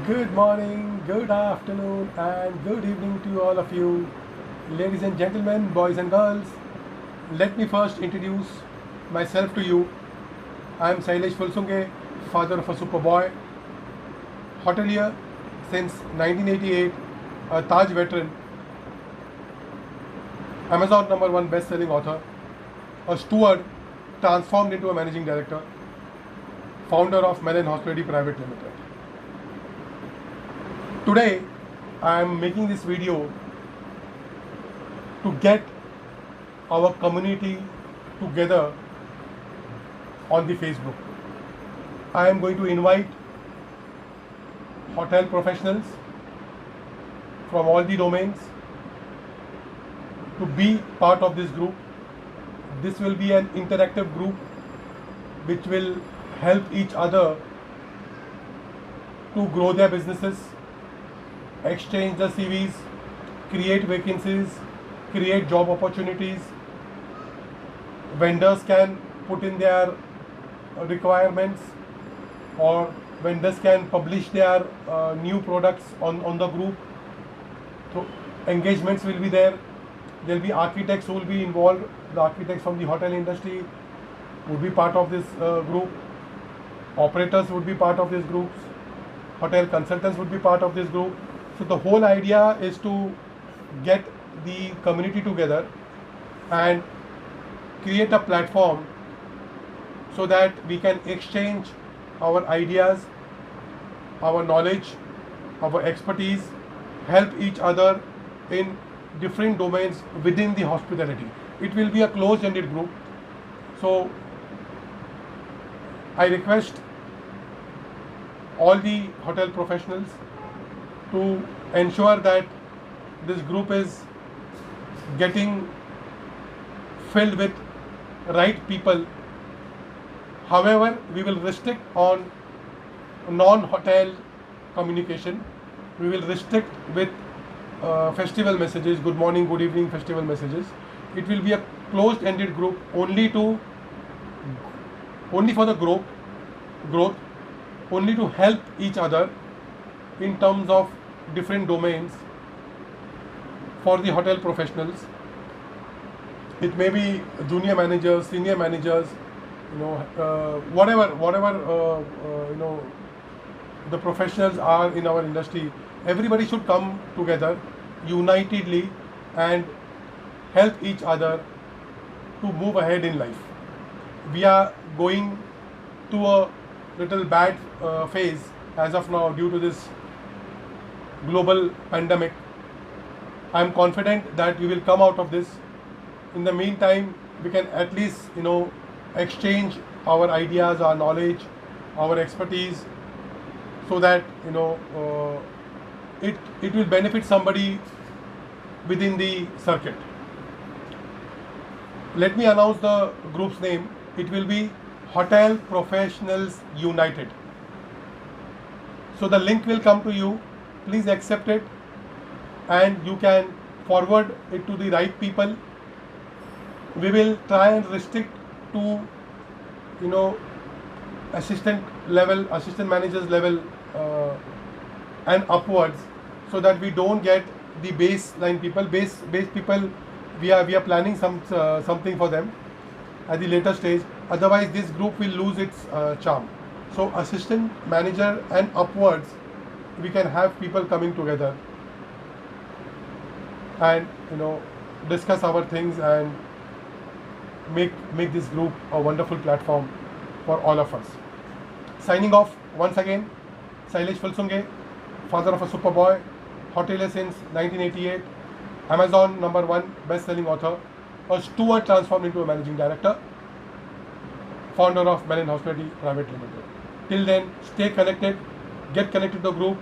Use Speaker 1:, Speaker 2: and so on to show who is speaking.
Speaker 1: Good morning, good afternoon, and good evening to all of you, ladies and gentlemen, boys and girls. Let me first introduce myself to you. I am Sailesh Fulsunge, father of a superboy, hotelier since 1988, a Taj veteran, Amazon #1 best-selling author, a steward transformed into a managing director, founder of Mellon Hospitality Private Limited. Today, I am making this video to get our community together on the Facebook. I am going to invite hotel professionals from all the domains to be part of this group. This will be an interactive group which will help each other to grow their businesses, exchange the CVs, create vacancies, create job opportunities. Vendors can put in their requirements, or vendors can publish their new products on the group. So engagements will be there. There will be architects who will be involved. The architects from the hotel industry would be part of this group. Operators would be part of this group. Hotel consultants would be part of this group. So the whole idea is to get the community together and create a platform so that we can exchange our ideas, our knowledge, our expertise, help each other in different domains within the hospitality. It will be a closed-ended group. So I request all the hotel professionals to ensure that this group is getting filled with right people. However, we will restrict on non-hotel communication. We will restrict with festival messages, good morning, good evening, festival messages. It will be a closed-ended group only for the growth, only to help each other in terms of different domains. For the hotel professionals, it may be junior managers, senior managers, whatever the professionals are in our industry. Everybody should come together unitedly and help each other to move ahead in life. We are going to a little bad phase as of now due to this global pandemic. I am confident that we will come out of this. In the meantime, we can at least exchange our ideas, our knowledge, our expertise, so that it will benefit somebody within the circuit. Let me announce the group's name. It will be Hotel Professionals United. So the link will come to you. Please accept it, and you can forward it to the right people. We will try and restrict to assistant managers level and upwards, so that we don't get the baseline people. Base people, we are planning something for them at the later stage. Otherwise, this group will lose its charm. So assistant manager and upwards, we can have people coming together and discuss our things and make this group a wonderful platform for all of us. Signing off once again, Sailesh Fulsunge, father of a superboy, hotelier since 1988, Amazon #1 best-selling author, a steward transformed into a managing director, founder of Mellon Hospitality Private Limited. Till then, stay connected, get connected to the group,